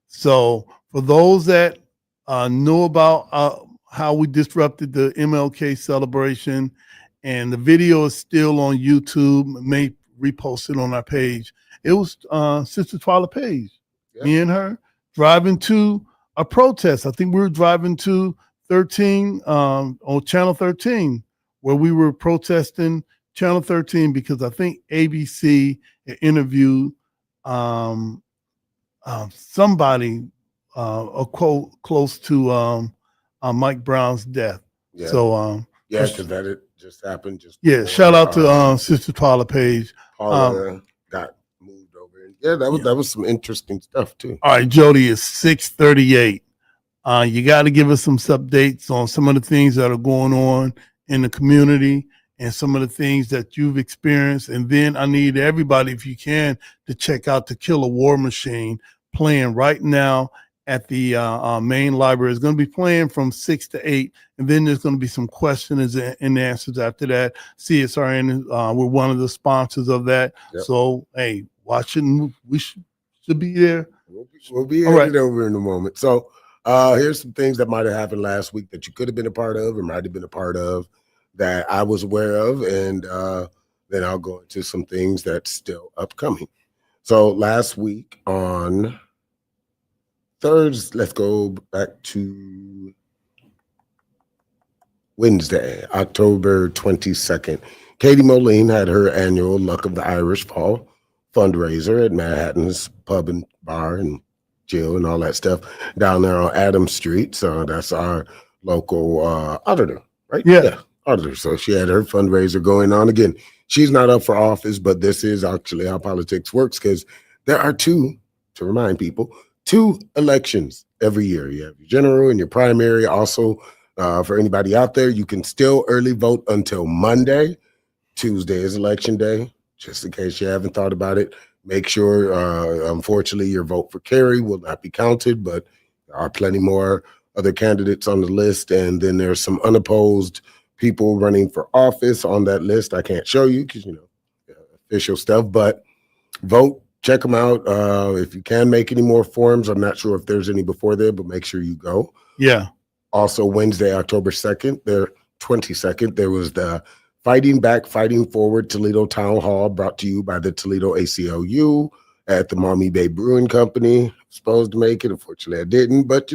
[SPEAKER 2] So for those that know about how we disrupted the MLK celebration, and the video is still on YouTube, may repost it on our page. It was Sister Twyla Page, me and her driving to a protest. I think we were driving to 13 on Channel 13, where we were protesting Channel 13 because I think ABC interviewed somebody close to Mike Brown's death.
[SPEAKER 3] Yeah.
[SPEAKER 2] So
[SPEAKER 3] because that it just happened.
[SPEAKER 2] Shout out to Sister Twyla Page.
[SPEAKER 3] Paula got moved over. Yeah, that was some interesting stuff too.
[SPEAKER 2] All right, Jody, it's 6:38. You got to give us some updates on some of the things that are going on in the community and some of the things that you've experienced. And then I need everybody, if you can, to check out To Kill a War Machine, playing right now at the main library. It's going to be playing from 6 to 8, and then there's going to be some questions and answers after that. CSRN, we're one of the sponsors of that. Yep. So, hey, watch it. We should be there.
[SPEAKER 3] We'll be headed over in a moment. So here's some things that might have happened last week that you could have been a part of or might have been a part of that I was aware of, and then I'll go into some things that's still upcoming. So last week on Thursday, let's go back to Wednesday, October 22nd. Katie Moline had her annual Luck of the Irish Fall fundraiser at Manhattan's Pub and Bar and Jill and all that stuff down there on Adams Street. So that's our local auditor, right?
[SPEAKER 2] Yeah.
[SPEAKER 3] auditor. So she had her fundraiser going on. Again, she's not up for office, but this is actually how politics works, because there are two, to remind people, two elections every year. You have your general and your primary. Also, for anybody out there, you can still early vote until Monday. Tuesday is election day, just in case you haven't thought about it. Make sure, unfortunately, your vote for Kerry will not be counted, but there are plenty more other candidates on the list. And then there's some unopposed people running for office on that list. I can't show you because, official stuff, but vote, check them out. If you can make any more forms, I'm not sure if there's any before there, but make sure you go.
[SPEAKER 2] Yeah.
[SPEAKER 3] Also, Wednesday, October 22nd, there was the Fighting Back, Fighting Forward Toledo Town Hall, brought to you by the Toledo ACLU at the Maumee Bay Brewing Company. Supposed to make it. Unfortunately, I didn't. But,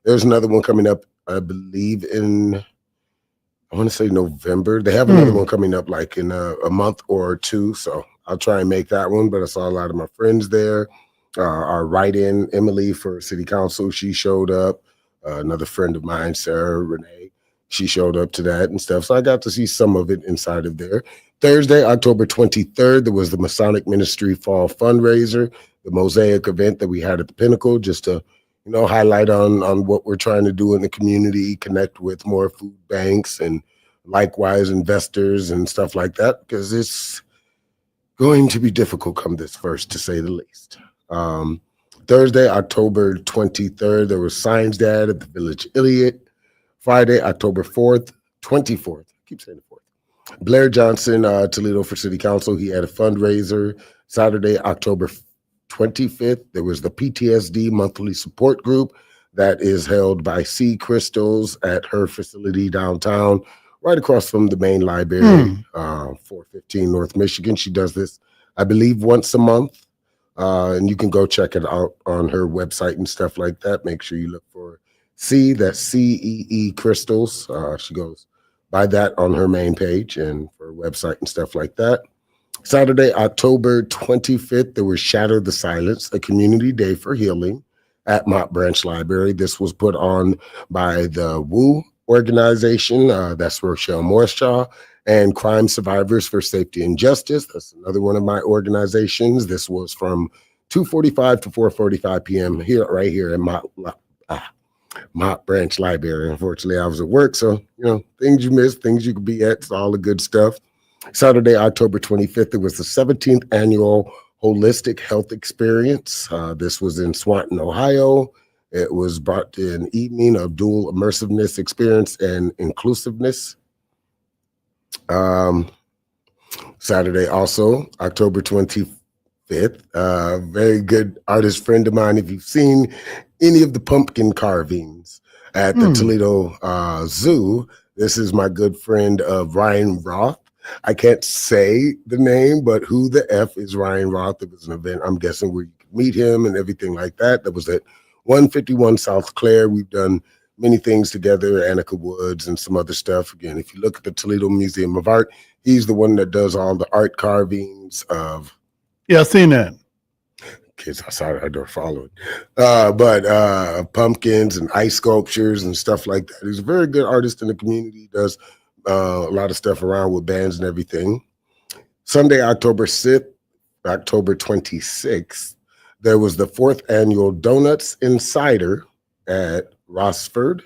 [SPEAKER 3] there's another one coming up, I believe, I want to say November. They have another one coming up like in a month or two. So I'll try and make that one. But I saw a lot of my friends there. Our write-in, Emily, for city council, she showed up. Another friend of mine, Sarah Renee, she showed up to that and stuff. So I got to see some of it inside of there. Thursday, October 23rd, there was the Masonic Ministry Fall Fundraiser, the Mosaic event that we had at the Pinnacle, just to, highlight on what we're trying to do in the community, connect with more food banks and likewise investors and stuff like that, because it's going to be difficult come this first, to say the least. Thursday, October 23rd, there was Science Dad at the Village Iliad. Friday, October 24th, I keep saying the 4th. Blair Johnson, Toledo for City Council, he had a fundraiser. Saturday, October 25th, there was the PTSD Monthly Support Group that is held by C. Crystals at her facility downtown, right across from the main library, 415 North Michigan. She does this, I believe, once a month. And you can go check it out on her website and stuff like that. Make sure you look for that's CEE Crystals. She goes by that on her main page and for her website and stuff like that. Saturday, October 25th, there was Shatter the Silence, a community day for healing at Mott Branch Library. This was put on by the WU organization. That's Rochelle Morshaw, and Crime Survivors for Safety and Justice. That's another one of my organizations. This was from 2:45 to 4:45 p.m. right here at Mott Branch Library. Unfortunately, I was at work, so things you miss, things you could be at, all the good stuff. Saturday, October 25th, it was the 17th annual Holistic Health Experience. This was in Swanton, Ohio. It was brought to an evening of dual immersiveness experience and inclusiveness. Saturday, also October 25th, very good artist friend of mine. If you've seen any of the pumpkin carvings at the Toledo Zoo, this is my good friend Ryan Roth. I can't say the name, but who the F is Ryan Roth? It was an event, I'm guessing, where you could meet him and everything like that. That was at 151 South Clare. We've done many things together, Annika Woods and some other stuff. Again, if you look at the Toledo Museum of Art, he's the one that does all the art carvings of.
[SPEAKER 2] Yeah, I've seen that.
[SPEAKER 3] Kids outside our door following. But pumpkins and ice sculptures and stuff like that. He's a very good artist in the community. He does a lot of stuff around with bands and everything. Sunday, October 6th, October 26th, there was the 4th annual Donuts and Cider at Rossford,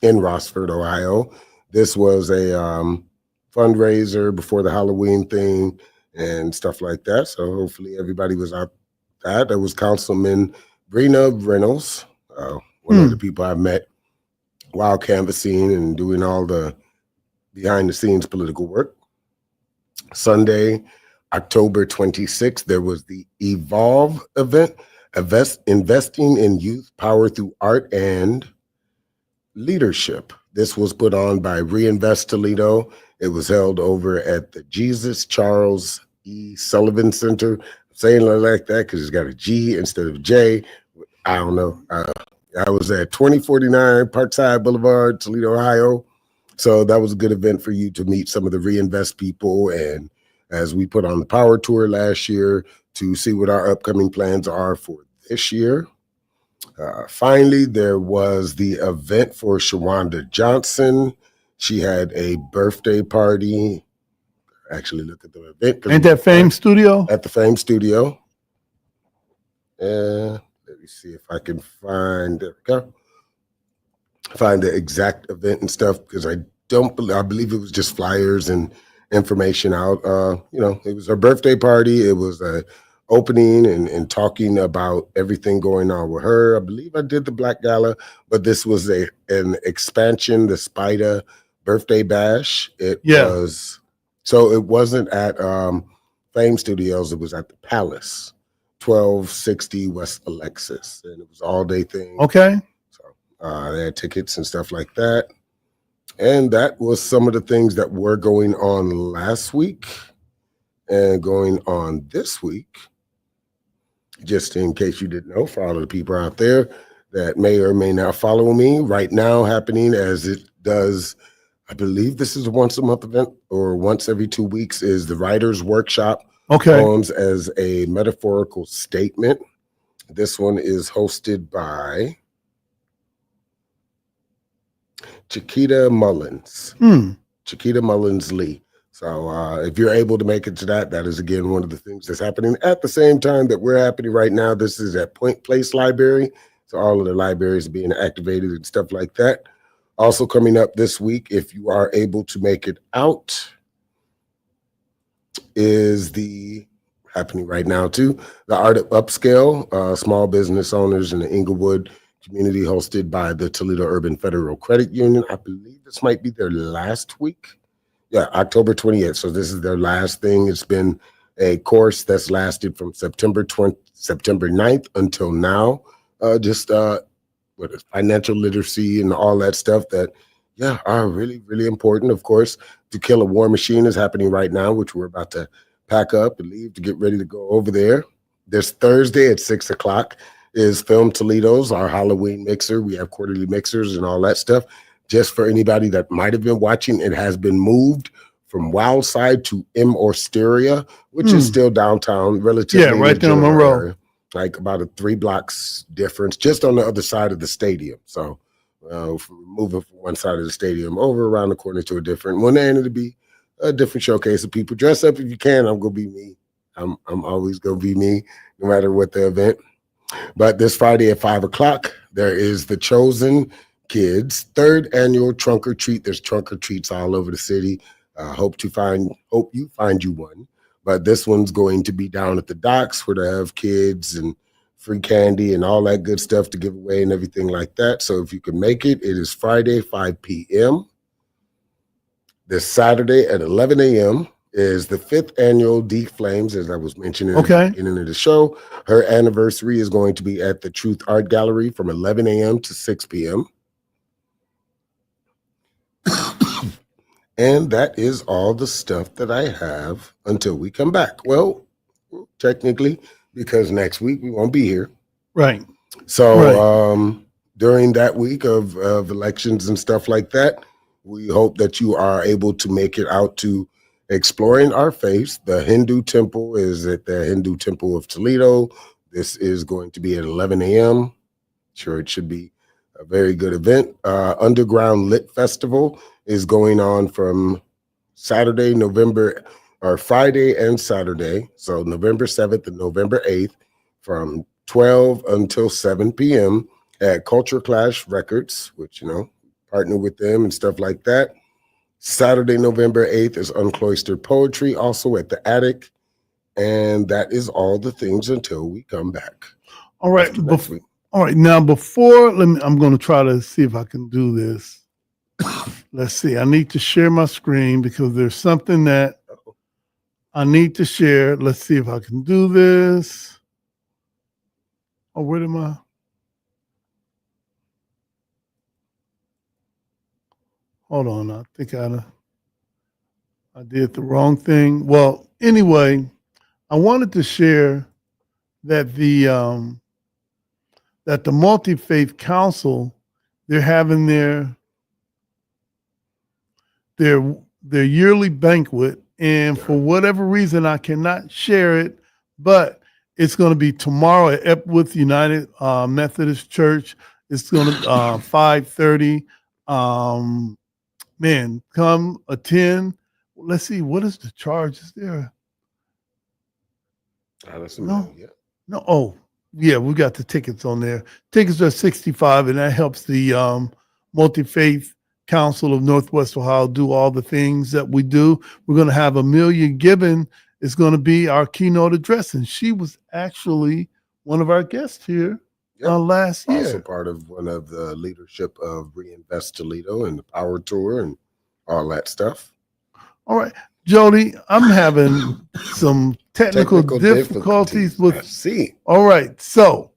[SPEAKER 3] Ohio. This was a fundraiser before the Halloween thing and stuff like that. So hopefully everybody was out there. There was Councilman Brina Reynolds, one of the people I've met while canvassing and doing all the behind the scenes political work. Sunday, October 26th, there was the Evolve event, investing in youth power through art and leadership. This was put on by Reinvest Toledo. It was held over at the Jesus Charles E. Sullivan Center. I'm saying it like that because it's got a G instead of J. I don't know. I was at 2049 Parkside Boulevard, Toledo, Ohio. So that was a good event for you to meet some of the Reinvest people. And as we put on the Power Tour last year, to see what our upcoming plans are for this year. Finally, there was the event for Shawanda Johnson. She had a birthday party. Actually, look at the event.
[SPEAKER 2] Ain't that Fame Studio?
[SPEAKER 3] At the Fame Studio. And let me see if I can find, there we go. Find the exact event and stuff, because I believe it was just flyers and information out. It was her birthday party. It was a opening and talking about everything going on with her. I believe I did the Black Gala, but this was an expansion, the Spider birthday bash. It was, so it wasn't at Fame Studios. It was at the Palace, 1260 West Alexis, and it was all day thing.
[SPEAKER 2] Okay.
[SPEAKER 3] So they had tickets and stuff like that. And that was some of the things that were going on last week and going on this week. Just in case you didn't know, for all of the people out there that may or may not follow me, right now happening as it does, I believe this is a once a month event or once every 2 weeks, is the Writers Workshop. Poems as a Metaphorical Statement. This one is hosted by Chiquita Mullins. Chiquita Mullins Lee. So if you're able to make it to that, that is, again, one of the things that's happening at the same time that we're happening right now. This is at Point Place Library. So all of the libraries are being activated and stuff like that. Also coming up this week, if you are able to make it out, is happening right now too, the Art of Upscale, small business owners in the Inglewood community, hosted by the Toledo Urban Federal Credit Union. I believe this might be their last week. Yeah, October 28th. So this is their last thing. It's been a course that's lasted from September 9th until now. Financial literacy and all that stuff that, are really, really important. Of course, To Kill a War Machine is happening right now, which we're about to pack up and leave to get ready to go over there. This Thursday at 6 o'clock is Film Toledo's, our Halloween mixer. We have quarterly mixers and all that stuff. Just for anybody that might have been watching, it has been moved from Wildside to M. Osteria, which is still downtown, relatively. Yeah,
[SPEAKER 2] right there on Monroe.
[SPEAKER 3] Area, like about a 3 blocks difference, just on the other side of the stadium. So moving from one side of the stadium over around the corner to a different one, and it'll be a different showcase of people. Dress up if you can. I'm gonna be me. I'm always gonna be me, no matter what the event. But this Friday at 5 o'clock, there is the Chosen Kids 3rd annual trunk or treat. There's trunk or treats all over the city. Hope you find you one. But this one's going to be down at the docks, where they have kids and free candy and all that good stuff to give away and everything like that. So if you can make it, it is Friday, 5 p.m. This Saturday at 11 a.m. is the 5th annual D Flames, as I was mentioning at the beginning of the show. Her anniversary is going to be at the Truth Art Gallery from 11 a.m. to 6 p.m. And that is all the stuff that I have until we come back. Well, technically, because next week we won't be here.
[SPEAKER 2] Right.
[SPEAKER 3] So during that week of elections and stuff like that, we hope that you are able to make it out to Exploring Our Faith. The Hindu Temple is at the Hindu Temple of Toledo. This is going to be at 11 a.m. Sure, it should be a very good event. Underground Lit Festival is going on from Friday and Saturday. So November 7th and November 8th from 12 until 7 p.m. at Culture Clash Records, which, partner with them and stuff like that. Saturday, November 8th is Uncloistered Poetry, also at the Attic. And that is all the things until we come back.
[SPEAKER 2] All right. All right. Now, I'm going to try to see if I can do this. Let's see. I need to share my screen because there's something that I need to share. Let's see if I can do this. Oh, where am I? Hold on. I think I did the wrong thing. Well, anyway, I wanted to share that the Multi-Faith Council, they're having their yearly banquet, and for whatever reason I cannot share it, but it's going to be tomorrow at Epworth United Methodist Church. It's going to 5:30. man, come attend. Let's see, what is the charge? Is there? No.
[SPEAKER 3] Yeah.
[SPEAKER 2] No. Oh, yeah, we got the tickets on there. Tickets are $65, and that helps the Multi-Faith Council of Northwest Ohio do all the things that we do. We're going to have Amelia Gibbon is going to be our keynote address, and she was actually one of our guests here last year.
[SPEAKER 3] Also part of one of the leadership of Reinvest Toledo and the Power Tour and all that stuff.
[SPEAKER 2] All right, Jody, I'm having some technical difficulties with.
[SPEAKER 3] See.
[SPEAKER 2] All right, so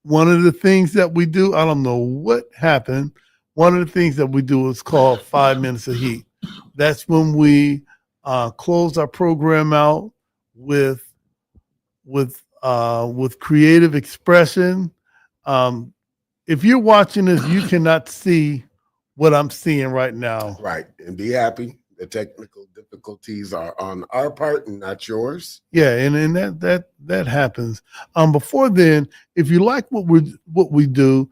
[SPEAKER 2] one of the things that we do, I don't know what happened. One of the things that we do is called 5 minutes of heat. That's when we close our program out with creative expression. If you're watching this, you cannot see what I'm seeing right now.
[SPEAKER 3] Right, and be happy. The technical difficulties are on our part and not yours.
[SPEAKER 2] Yeah, and that happens. Before then, if you like what we do,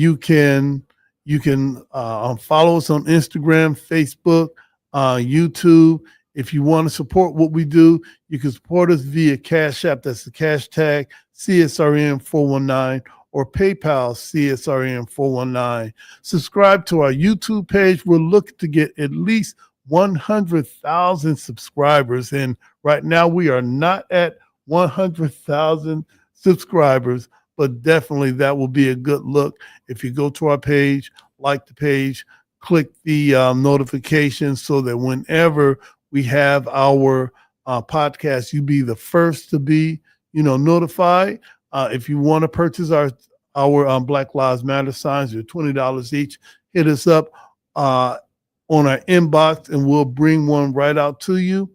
[SPEAKER 2] you can follow us on Instagram, Facebook, YouTube. If you want to support what we do, you can support us via Cash App. That's the cash tag CSRN 419 or PayPal CSRN 419. Subscribe to our YouTube page. We're looking to get at least 100,000 subscribers, and right now we are not at 100,000 subscribers, but definitely that will be a good look. If you go to our page, like the page, click the notifications so that whenever we have our podcast, you be the first to be notified. If you want to purchase our Black Lives Matter signs, they're $20 each. Hit us up on our inbox, and we'll bring one right out to you.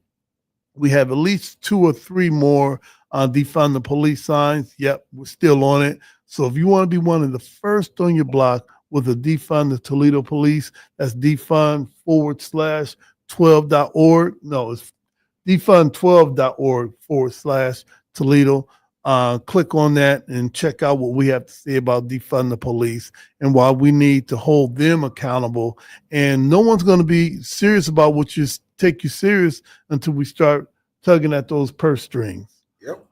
[SPEAKER 2] We have at least 2 or 3 more defund the police signs. Yep, we're still on it. So if you want to be one of the first on your block with a defund the Toledo police, that's defund/12.org. No, it's defund12.org/Toledo. Click on that and check out what we have to say about defund the police and why we need to hold them accountable. And no one's going to be serious about what you take you serious until we start tugging at those purse strings.
[SPEAKER 3] Yep.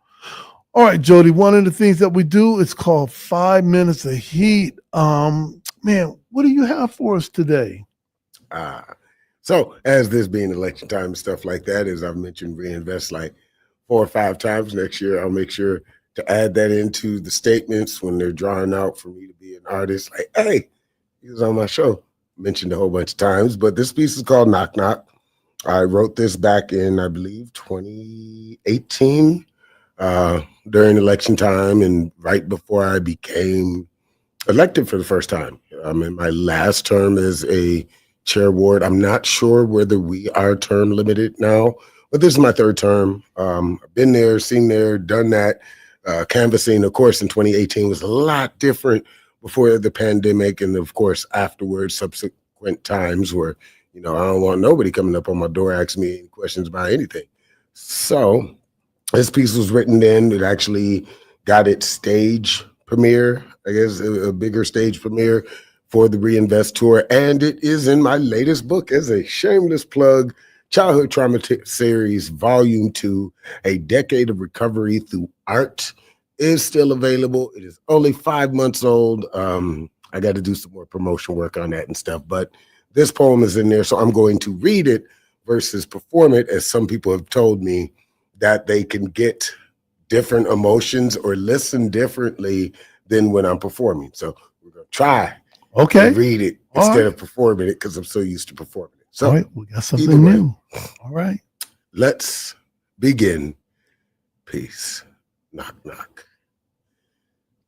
[SPEAKER 2] All right, Jody, one of the things that we do is called 5 minutes of heat. Man, what do you have for us today?
[SPEAKER 3] So as this being election time and stuff like that, as I've mentioned, Reinvest like 4 or 5 times next year. I'll make sure to add that into the statements when they're drawing out for me to be an artist. Like, hey, he was on my show. Mentioned a whole bunch of times, but this piece is called Knock Knock. I wrote this back in, I believe, 2018 during election time and right before I became elected for the first time. I'm in my last term as a chair ward. I'm not sure whether we are term limited now, but this is my 3rd term. I've been there, seen there, done that. Canvassing, of course, in 2018 was a lot different before the pandemic. And of course, afterwards, subsequent times where, I don't want nobody coming up on my door asking me any questions about anything. So this piece was written in. It actually got its stage premiere, I guess, a bigger stage premiere for the Reinvest Tour. And it is in my latest book as a shameless plug, Childhood Trauma Series, Volume 2, A Decade of Recovery Through Art, is still available. It is only 5 months old. I got to do some more promotion work on that and stuff, but this poem is in there, so I'm going to read it versus perform it, as some people have told me that they can get different emotions or listen differently than when I'm performing. So we're going to try to read it instead of performing it because I'm so used to performing it. So,
[SPEAKER 2] all right, we got something new. All right.
[SPEAKER 3] Let's begin. Peace. Knock, knock.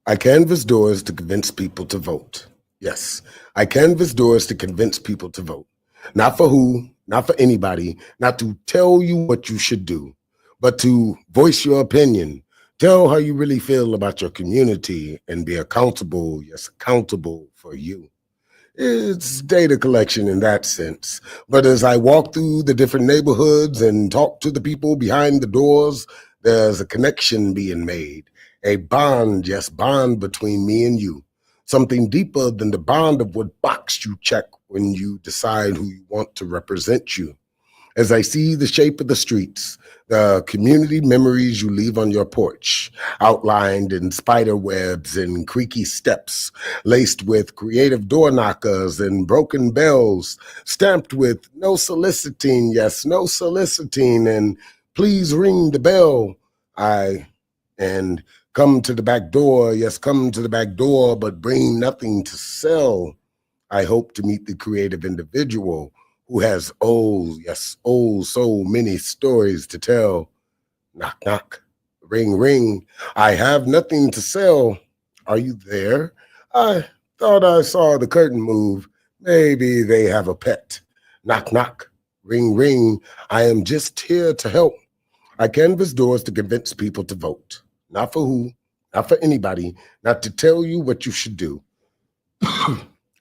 [SPEAKER 3] I canvass doors to convince people to vote. Yes, I canvass doors to convince people to vote. Not for who, not for anybody, not to tell you what you should do, but to voice your opinion, tell how you really feel about your community, and be accountable, yes, accountable for you. It's data collection in that sense. But as I walk through the different neighborhoods and talk to the people behind the doors, there's a connection being made, a bond, yes, bond between me and you. something deeper than the bond of what box you check when you decide who you want to represent you. As I see the shape of the streets, the community memories you leave on your porch, outlined in spider webs and creaky steps, laced with creative door knockers and broken bells, stamped with no soliciting, yes, no soliciting, and please ring the bell. And come to the back door, yes, come to the back door, but bring nothing to sell. I hope to meet the creative individual who has, so many stories to tell. Knock, knock, ring, ring. I have nothing to sell. Are you there? I thought I saw the curtain move. Maybe they have a pet. Knock, knock, ring, ring. I am just here to help. I canvass doors to convince people to vote. Not for who, not for anybody, not to tell you what you should do,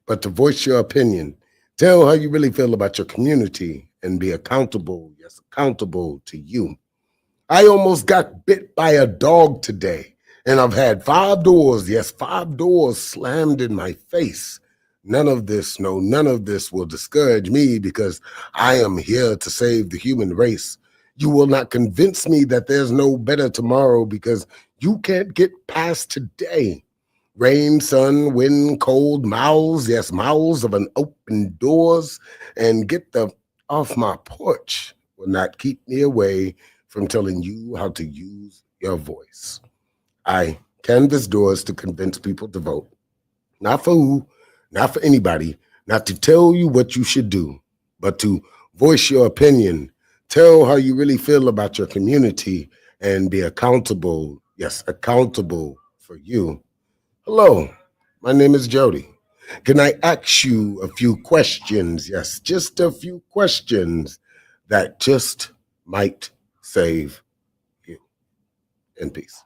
[SPEAKER 3] but to voice your opinion. Tell how you really feel about your community and be accountable, yes, accountable to you. I almost got bit by a dog today, and I've had 5 doors, yes, 5 doors slammed in my face. None of this will discourage me because I am here to save the human race. You will not convince me that there's no better tomorrow because you can't get past today. Rain, sun, wind, cold, mouths, yes, mouths of an open doors, and get the off my porch will not keep me away from telling you how to use your voice. I canvass doors to convince people to vote. Not for who, not for anybody, not to tell you what you should do, but to voice your opinion, tell how you really feel about your community, and be accountable, yes, accountable for you. Hello, my name is Jody. Can I ask you a few questions? Yes, just a few questions that just might save you. In peace.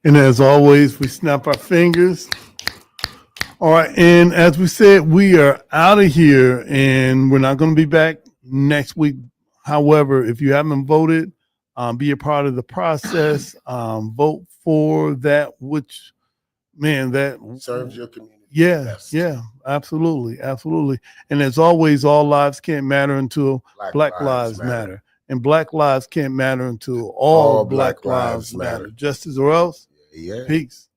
[SPEAKER 2] And as always, we snap our fingers. All right, and as we said, we are out of here, and we're not going to be back next week. However, if you haven't voted, be a part of the process. Vote for that which, that
[SPEAKER 3] serves your community.
[SPEAKER 2] Yeah, absolutely. And as always, all lives can't matter until Black lives matter. And Black lives can't matter until all Black lives matter. Justice or else?
[SPEAKER 3] Yeah.
[SPEAKER 2] Peace.